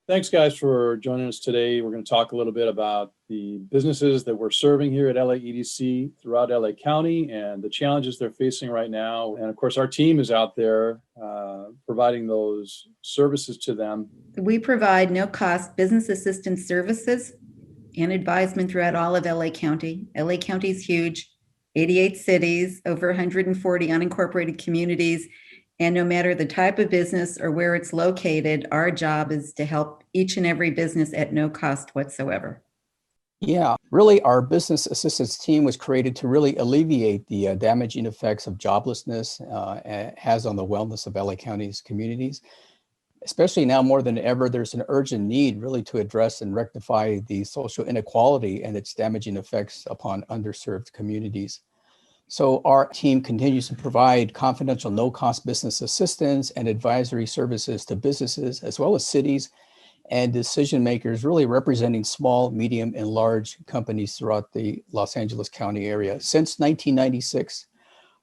Thanks, guys, for joining us today. We're going to talk a little bit about the businesses that we're serving here at LAEDC throughout LA County and the challenges they're facing right now. And of course, our team is out there providing those services to them. We provide no-cost business assistance services and advisement throughout all of LA County. LA County is huge, 88 cities, over 140 unincorporated communities. And no matter the type of business or where it's located, our job is to help each and every business at no cost whatsoever. Yeah, really, our business assistance team was created to really alleviate the damaging effects of joblessness has on the wellness of LA County's communities. Especially now more than ever, there's an urgent need really to address and rectify the social inequality and its damaging effects upon underserved communities. So our team continues to provide confidential, no-cost business assistance and advisory services to businesses, as well as cities and decision makers, really representing small, medium, and large companies throughout the Los Angeles County area. Since 1996,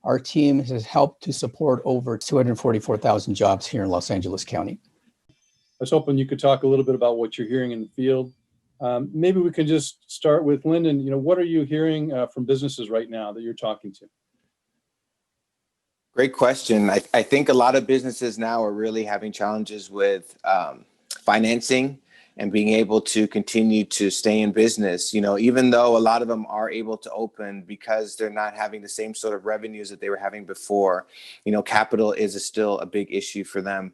our team has helped to support over 244,000 jobs here in Los Angeles County. I was hoping you could talk a little bit about what you're hearing in the field. Maybe we can just start with Lyndon. What are you hearing from businesses right now that you're talking to? Great question. I think a lot of businesses now are really having challenges with financing and being able to continue to stay in business. Even though a lot of them are able to open because they're not having the same sort of revenues that they were having before, capital is still a big issue for them.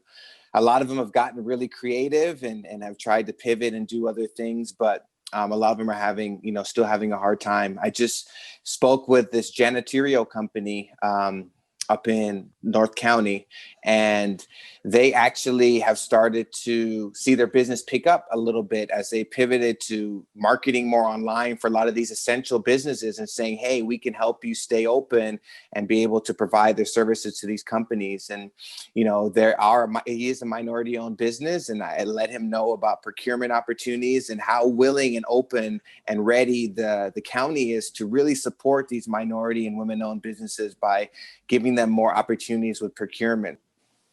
A lot of them have gotten really creative and have tried to pivot and do other things, but a lot of them are still having a hard time. I just spoke with this janitorial company up in North County, and they actually have started to see their business pick up a little bit as they pivoted to marketing more online for a lot of these essential businesses and saying, hey, we can help you stay open and be able to provide their services to these companies. And, he is a minority owned business, and I let him know about procurement opportunities and how willing and open and ready the county is to really support these minority and women owned businesses by giving them more opportunities with procurement.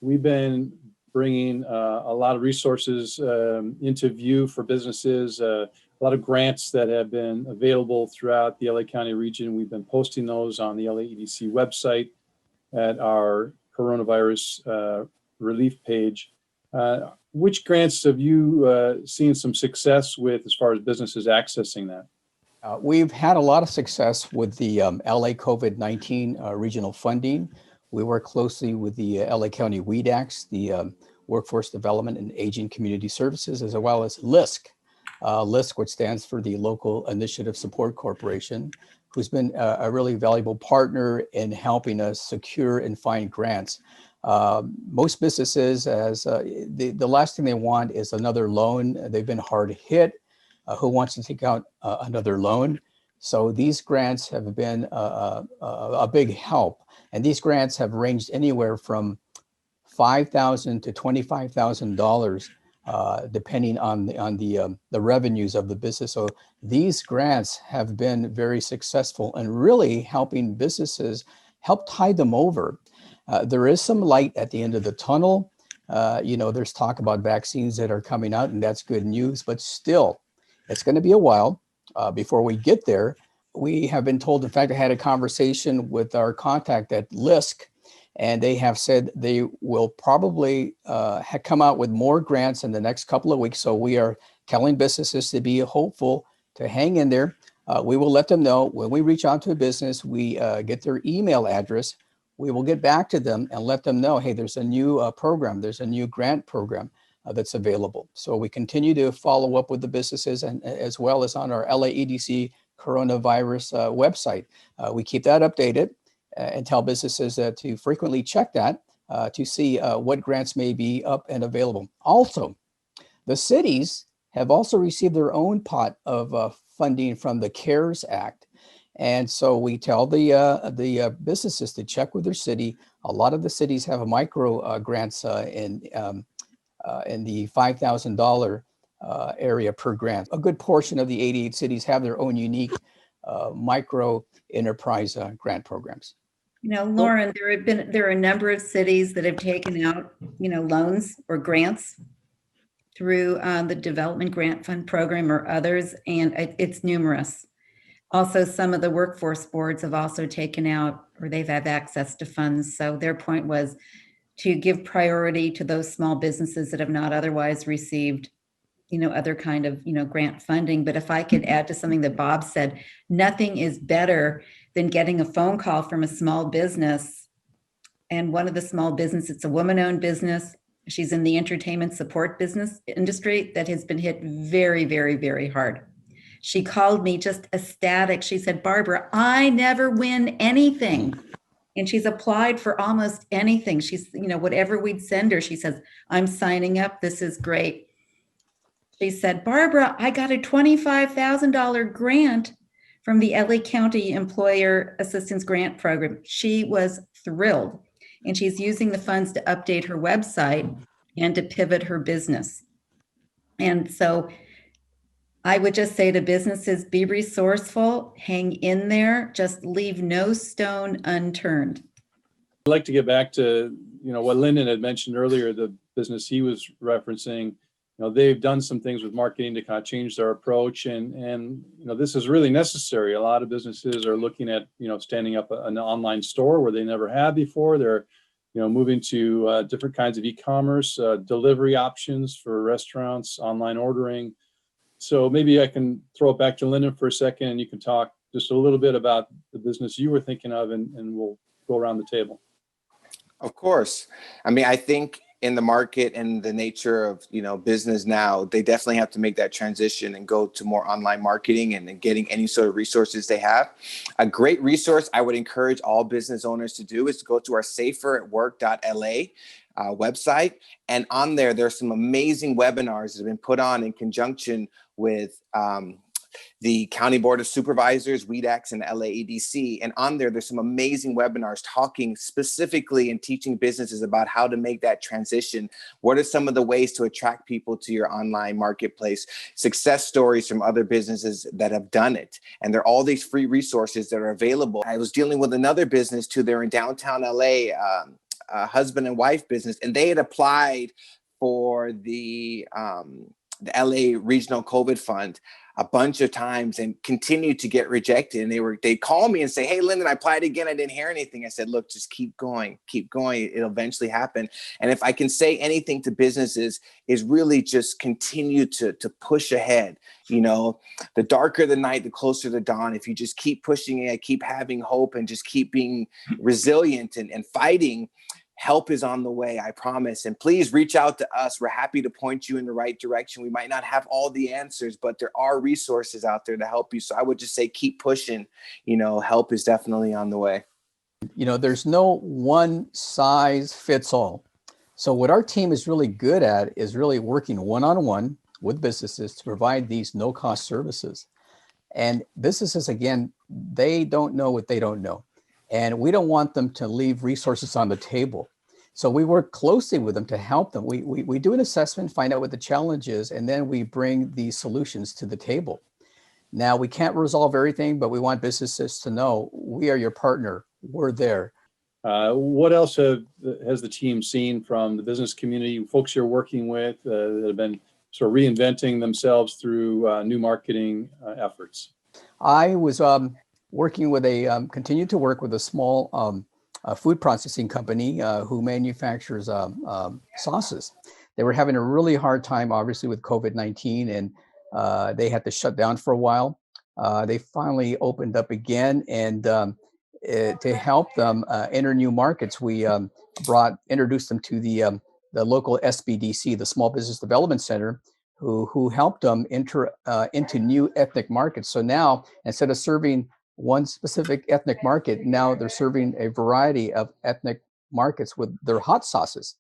We've been bringing a lot of resources into view for businesses, a lot of grants that have been available throughout the LA County region. We've been posting those on the LAEDC website at our coronavirus relief page. Which grants have you seen some success with as far as businesses accessing that? We've had a lot of success with the LA COVID-19 regional funding. We work closely with the LA County WEDACs, the Workforce Development and Aging Community Services, as well as LISC. LISC, which stands for the Local Initiative Support Corporation, who's been a really valuable partner in helping us secure and find grants. Most businesses, the last thing they want is another loan. They've been hard hit. Who wants to take out another loan? So these grants have been a big help. And these grants have ranged anywhere from $5,000 to $25,000, depending on the revenues of the business. So these grants have been very successful and really helping businesses help tide them over. There is some light at the end of the tunnel. There's talk about vaccines that are coming out, and that's good news, but still, it's going to be a while before we get there. We have been told, in fact, I had a conversation with our contact at LISC, and they have said they will probably come out with more grants in the next couple of weeks. So we are telling businesses to be hopeful, to hang in there. We will let them know when we reach out to a business, we get their email address. We will get back to them and let them know, hey, there's a new program, there's a new grant program that's available. So we continue to follow up with the businesses, and as well as on our LAEDC coronavirus website. We keep that updated and tell businesses to frequently check that to see what grants may be up and available. Also, the cities have also received their own pot of funding from the CARES Act. And so we tell the businesses to check with their city. A lot of the cities have micro grants in the $5,000 area per grant. A good portion of the 88 cities have their own unique micro enterprise grant programs. Lauren, there are a number of cities that have taken out, loans or grants. through the Development Grant Fund program or others, and it's numerous. Also, some of the workforce boards have also taken out, or they've had access to funds. So their point was to give priority to those small businesses that have not otherwise received, other kind of, grant funding. But if I could add to something that Bob said, nothing is better than getting a phone call from a small business. And one of the small business, it's a woman-owned business. She's in the entertainment support business industry that has been hit very, very, very hard. She called me just ecstatic. She said, Barbara, I never win anything. And she's applied for almost anything. She's, whatever we'd send her, she says, I'm signing up. This is great. She said, Barbara, I got a $25,000 grant from the LA County Employer Assistance Grant Program. She was thrilled. And she's using the funds to update her website and to pivot her business. And so I would just say to businesses, be resourceful, hang in there, just leave no stone unturned. I'd like to get back to, what Lyndon had mentioned earlier, the business he was referencing. They've done some things with marketing to kind of change their approach, and this is really necessary. A lot of businesses are looking at, standing up an online store where they never have before. They're, moving to different kinds of e-commerce, delivery options for restaurants, online ordering. So maybe I can throw it back to Lyndon for a second, and you can talk just a little bit about the business you were thinking of, and we'll go around the table. Of course. I mean, I think in the market and the nature of, business now, they definitely have to make that transition and go to more online marketing and getting any sort of resources they have. A great resource I would encourage all business owners to do is to go to our saferatwork.la website. And on there's some amazing webinars that have been put on in conjunction with the County Board of Supervisors, WEDAX, and LAEDC. And on there's some amazing webinars talking specifically and teaching businesses about how to make that transition. What are some of the ways to attract people to your online marketplace? Success stories from other businesses that have done it. And there are all these free resources that are available. I was dealing with another business too. They're in downtown LA, a husband and wife business, and they had applied for the LA Regional COVID Fund a bunch of times and continued to get rejected. And they call me and say, hey, Lyndon, I applied again. I didn't hear anything. I said, look, just keep going. It'll eventually happen. And if I can say anything to businesses is really just continue to push ahead. The darker the night, the closer the dawn. If you just keep pushing it, keep having hope, and just keep being resilient and fighting, help is on the way, I promise. And please reach out to us. We're happy to point you in the right direction. We might not have all the answers, but there are resources out there to help you. So I would just say, keep pushing. Help is definitely on the way. There's no one size fits all. So what our team is really good at is really working one-on-one with businesses to provide these no-cost services. And businesses, again, they don't know what they don't know. And we don't want them to leave resources on the table. So we work closely with them to help them. We do an assessment, find out what the challenge is, and then we bring these solutions to the table. Now, we can't resolve everything, but we want businesses to know we are your partner. We're there. What else has the team seen from the business community, folks you're working with that have been sort of reinventing themselves through new marketing efforts? I was continued to work with a small food processing company who manufactures sauces. They were having a really hard time, obviously, with COVID-19, and they had to shut down for a while. They finally opened up again, and to help them enter new markets, we introduced them to the local SBDC, the Small Business Development Center, who helped them enter into new ethnic markets. So now, instead of serving one specific ethnic market, now they're serving a variety of ethnic markets with their hot sauces.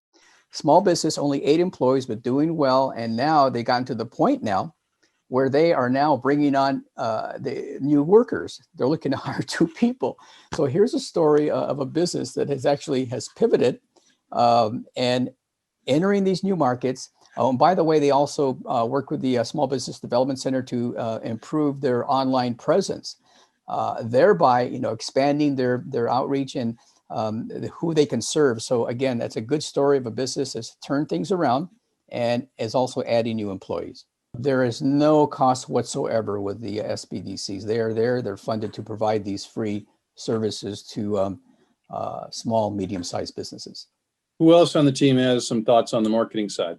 Small business, only 8 employees, but doing well. And now they gotten to the point now where they are now bringing on the new workers. They're looking to hire 2 people. So here's a story of a business that has pivoted and entering these new markets. Oh, and by the way, they also work with the Small Business Development Center to improve their online presence, thereby, expanding their outreach and who they can serve. So again, that's a good story of a business that's turned things around and is also adding new employees. There is no cost whatsoever with the SBDCs. They are there, they're funded to provide these free services to small, medium-sized businesses. Who else on the team has some thoughts on the marketing side?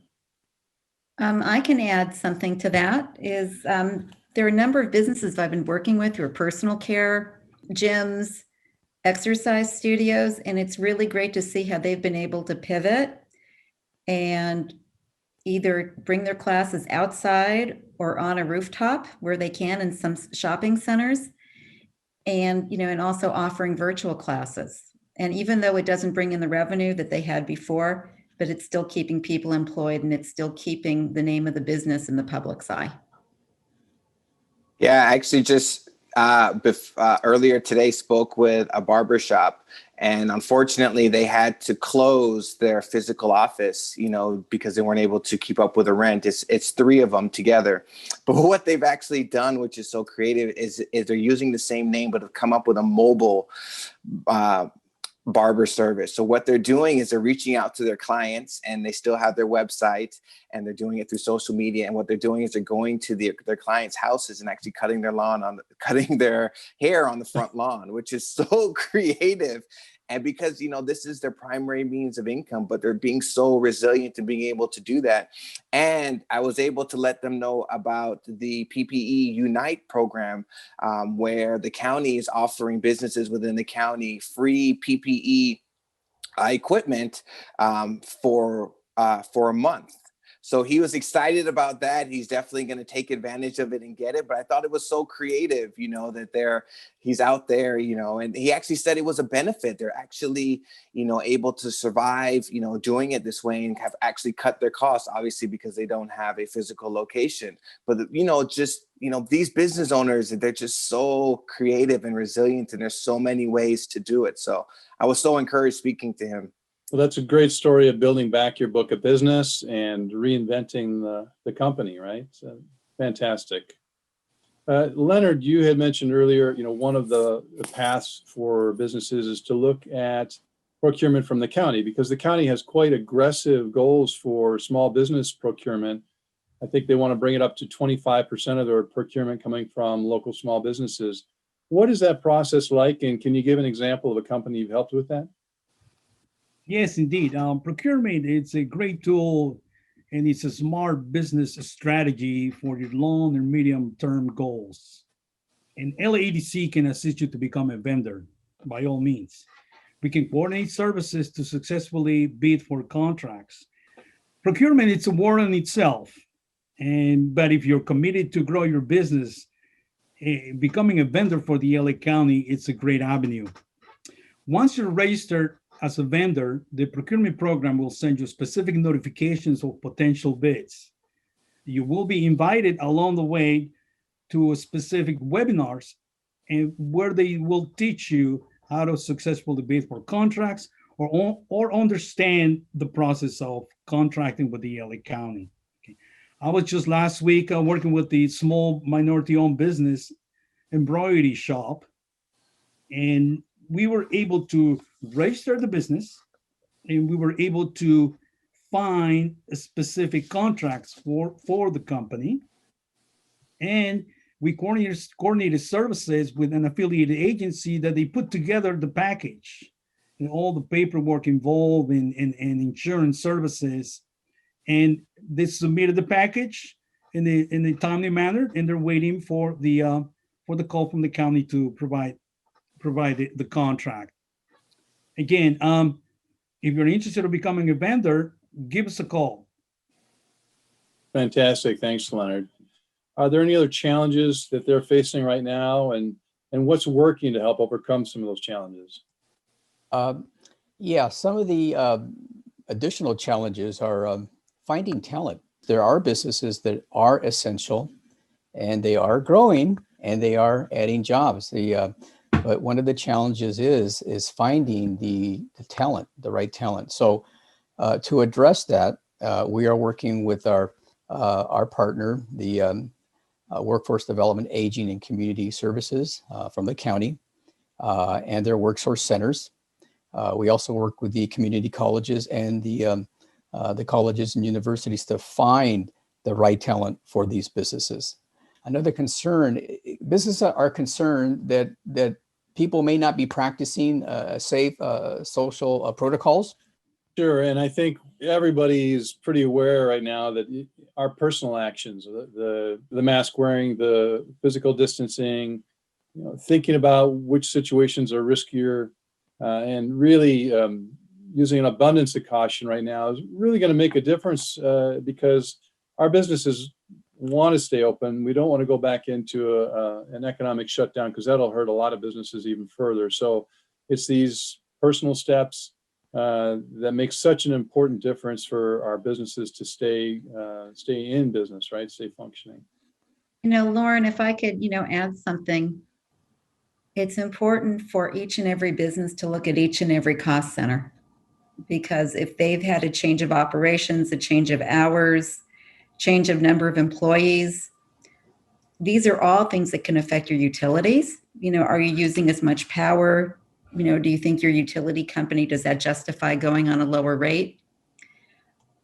I can add something to that. There are a number of businesses I've been working with who are personal care, gyms, exercise studios, and it's really great to see how they've been able to pivot and either bring their classes outside or on a rooftop where they can in some shopping centers, and and also offering virtual classes. And even though it doesn't bring in the revenue that they had before, but it's still keeping people employed and it's still keeping the name of the business in the public's eye. Yeah, I actually just earlier today spoke with a barbershop, and unfortunately they had to close their physical office, because they weren't able to keep up with the rent. It's three of them together. But what they've actually done, which is so creative, is they're using the same name, but have come up with a mobile barber service. So what they're doing is they're reaching out to their clients, and they still have their website, and they're doing it through social media. And what they're doing is they're going to their clients' houses and actually cutting their hair on the front lawn, which is so creative. And because, this is their primary means of income, but they're being so resilient and being able to do that. And I was able to let them know about the PPE Unite program, where the county is offering businesses within the county free PPE equipment for a month. So he was excited about that. He's definitely going to take advantage of it and get it. But I thought it was so creative, that he's out there, and he actually said it was a benefit. They're actually, able to survive, doing it this way, and have actually cut their costs, obviously, because they don't have a physical location. But, these business owners, they're just so creative and resilient, and there's so many ways to do it. So I was so encouraged speaking to him. Well, that's a great story of building back your book of business and reinventing the company, right? So, fantastic. Leonard, you had mentioned earlier, one of the paths for businesses is to look at procurement from the county, because the county has quite aggressive goals for small business procurement. I think they want to bring it up to 25% of their procurement coming from local small businesses. What is that process like? And can you give an example of a company you've helped with that? Yes, indeed. Procurement, it's a great tool, and it's a smart business strategy for your long and medium-term goals. And LAEDC can assist you to become a vendor, by all means. We can coordinate services to successfully bid for contracts. Procurement, it's a war in itself. But if you're committed to grow your business, becoming a vendor for the LA County, it's a great avenue. Once you're registered as a vendor, the procurement program will send you specific notifications of potential bids. You will be invited along the way to specific webinars, and where they will teach you how to successfully bid for contracts or understand the process of contracting with the LA County. Okay. I was just last week working with the small minority-owned business embroidery shop, and we were able to register the business, and we were able to find specific contracts for the company. And we coordinated services with an affiliated agency that they put together the package and all the paperwork involved in insurance services. And they submitted the package in a timely manner, and they're waiting for the call from the county to provide the contract. Again, if you're interested in becoming a vendor, give us a call. Fantastic. Thanks, Leonard. Are there any other challenges that they're facing right now, and what's working to help overcome some of those challenges? Yeah, some of the additional challenges are finding talent. There are businesses that are essential, and they are growing, and they are adding jobs. But one of the challenges is finding the talent, the right talent. So to address that, we are working with our partner, the Workforce Development, Aging, and Community Services from the county and their workforce centers. We also work with the community colleges and the the colleges and universities to find the right talent for these businesses. Another concern, businesses are concerned that people may not be practicing safe social protocols. Sure, and I think everybody is pretty aware right now that our personal actions, the mask wearing, the physical distancing, thinking about which situations are riskier, and really using an abundance of caution right now is really going to make a difference because our businesses want to stay open. We don't want to go back into an economic shutdown because that'll hurt a lot of businesses even further. So it's these personal steps that make such an important difference for our businesses to stay in business, right? Stay functioning. Lauren, if I could, add something. It's important for each and every business to look at each and every cost center, because if they've had a change of operations, a change of hours, change of number of employees, these are all things that can affect your utilities. Are you using as much power? Do you think your utility company, does that justify going on a lower rate?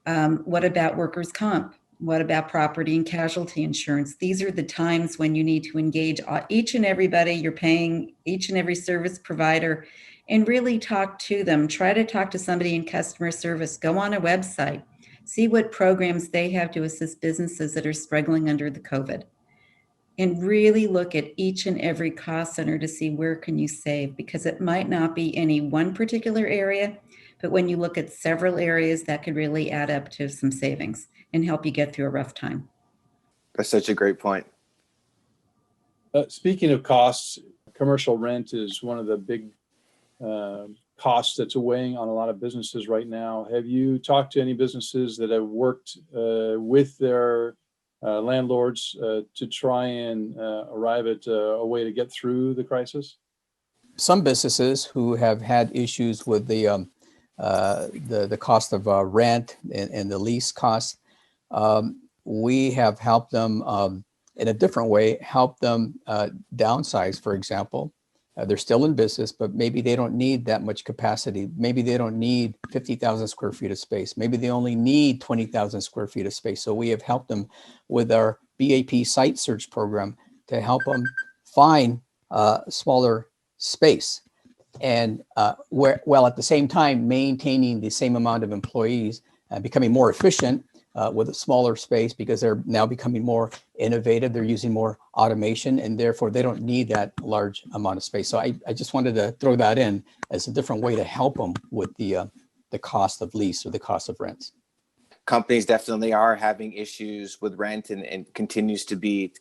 What about workers' comp? What about property and casualty insurance? These are the times when you need to engage each and everybody. You're paying each and every service provider and really talk to them. Try to talk to somebody in customer service. Go on a website. See what programs they have to assist businesses that are struggling under the COVID. And really look at each and every cost center to see where can you save, because it might not be any one particular area, but when you look at several areas, that could really add up to some savings and help you get through a rough time. That's such a great point. Speaking of costs, commercial rent is one of the big costs that's weighing on a lot of businesses right now. Have you talked to any businesses that have worked with their landlords to try and arrive at a way to get through the crisis? Some businesses who have had issues with the cost of rent and the lease costs, we have helped them in a different way, help them downsize, for example. They're still in business, but maybe they don't need that much capacity. Maybe they don't need 50,000 square feet of space. Maybe they only need 20,000 square feet of space. So we have helped them with our BAP site search program to help them find smaller space. And while at the same time maintaining the same amount of employees, becoming more efficient with a smaller space, because they're now becoming more innovative. They're using more automation, and therefore they don't need that large amount of space. So I just wanted to throw that in as a different way to help them with the cost of lease or the cost of rents. Companies definitely are having issues with rent, and continues to be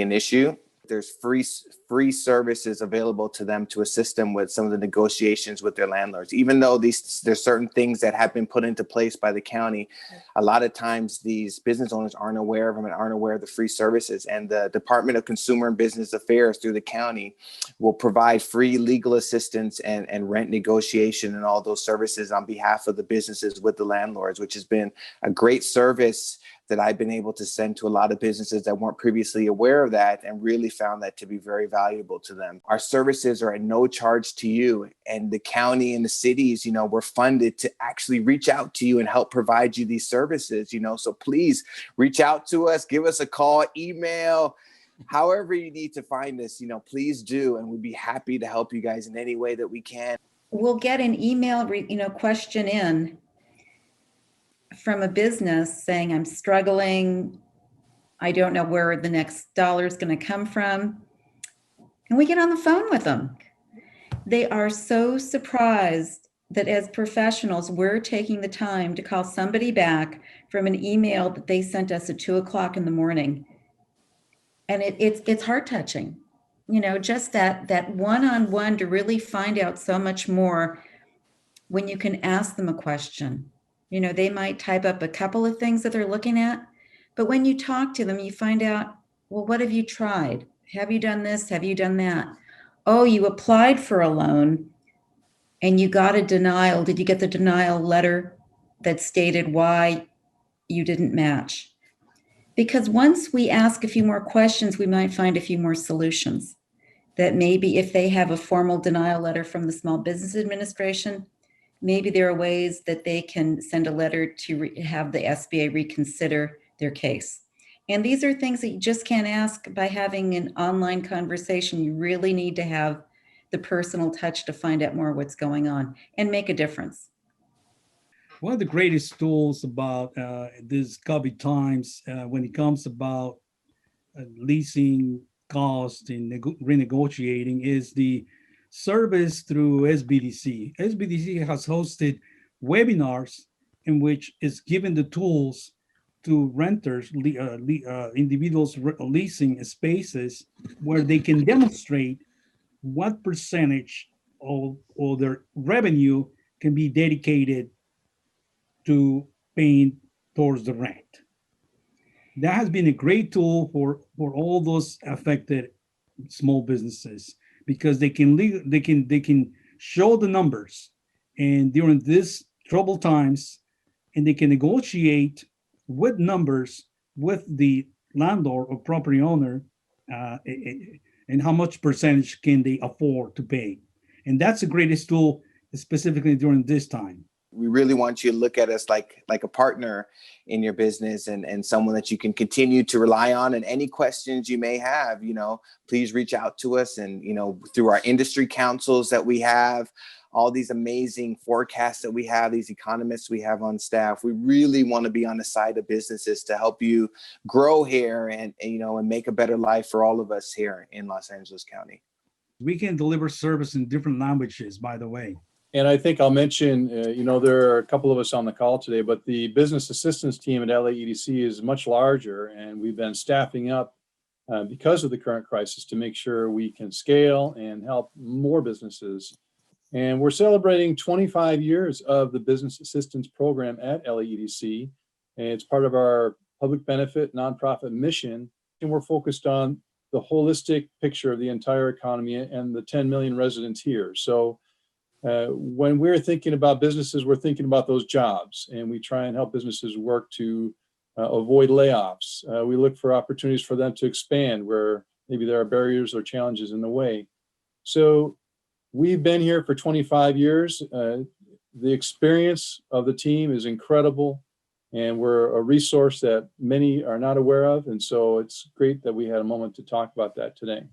an issue. There's free services available to them to assist them with some of the negotiations with their landlords. Even though there's certain things that have been put into place by the county, a lot of times these business owners aren't aware of them and aren't aware of the free services. And the Department of Consumer and Business Affairs through the county will provide free legal assistance and rent negotiation and all those services on behalf of the businesses with the landlords, which has been a great service that I've been able to send to a lot of businesses that weren't previously aware of that, and really found that to be very valuable to them. Our services are at no charge to you, and the county and the cities, we're funded to actually reach out to you and help provide you these services, so please reach out to us, give us a call, email, however you need to find us, please do. And we'd be happy to help you guys in any way that we can. We'll get an email, question in from a business saying, I'm struggling, I don't know where the next dollar is going to come from. And we get on the phone with them. They are so surprised that as professionals, we're taking the time to call somebody back from an email that they sent us at 2:00 in the morning. And it's heart touching, just that one-on-one to really find out so much more when you can ask them a question. They might type up a couple of things that they're looking at, but when you talk to them, you find out, well, what have you tried? Have you done this? Have you done that? Oh, you applied for a loan and you got a denial. Did you get the denial letter that stated why you didn't match? Because once we ask a few more questions, we might find a few more solutions. That maybe if they have a formal denial letter from the Small Business Administration, maybe there are ways that they can send a letter to have the SBA reconsider their case. And these are things that you just can't ask by having an online conversation. You really need to have the personal touch to find out more what's going on and make a difference. One of the greatest tools about these COVID times, when it comes about leasing cost and renegotiating, is the service through SBDC. SBDC has hosted webinars in which is given the tools to renters, individuals leasing spaces, where they can demonstrate what percentage of their revenue can be dedicated to paying towards the rent. That has been a great tool for all those affected small businesses, because they can show the numbers, and during this troubled times, and they can negotiate with numbers with the landlord or property owner, and how much percentage can they afford to pay. And that's the greatest tool, specifically during this time. We really want you to look at us like a partner in your business, and someone that you can continue to rely on. And any questions you may have, please reach out to us. And, through our industry councils that we have, all these amazing forecasts that we have, these economists we have on staff, we really want to be on the side of businesses to help you grow here and make a better life for all of us here in Los Angeles County. We can deliver service in different languages, by the way. And I think I'll mention, there are a couple of us on the call today, but the business assistance team at LAEDC is much larger, and we've been staffing up because of the current crisis to make sure we can scale and help more businesses. And we're celebrating 25 years of the business assistance program at LAEDC. And it's part of our public benefit nonprofit mission. And we're focused on the holistic picture of the entire economy and the 10 million residents here. So when we're thinking about businesses, we're thinking about those jobs, and we try and help businesses work to avoid layoffs. We look for opportunities for them to expand where maybe there are barriers or challenges in the way. So we've been here for 25 years. The experience of the team is incredible, and we're a resource that many are not aware of. And so it's great that we had a moment to talk about that today.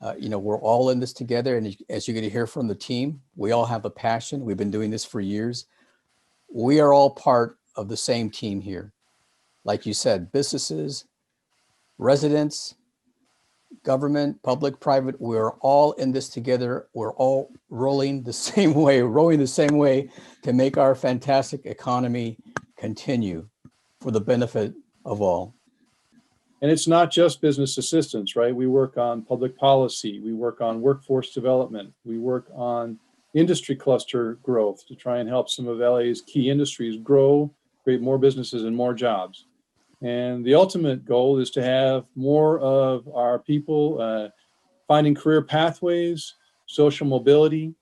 We're all in this together. And as you're going to hear from the team, we all have a passion. We've been doing this for years. We are all part of the same team here. Like you said, businesses, residents, government, public, private, we're all in this together. We're all rowing the same way to make our fantastic economy continue for the benefit of all. And it's not just business assistance, right? We work on public policy. We work on workforce development. We work on industry cluster growth to try and help some of LA's key industries grow, create more businesses and more jobs. And the ultimate goal is to have more of our people finding career pathways, social mobility,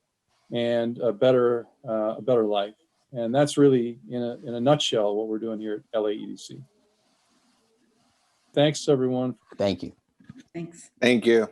and a better life. And that's really, in a nutshell, what we're doing here at LAEDC. Thanks, everyone. Thank you. Thanks. Thank you.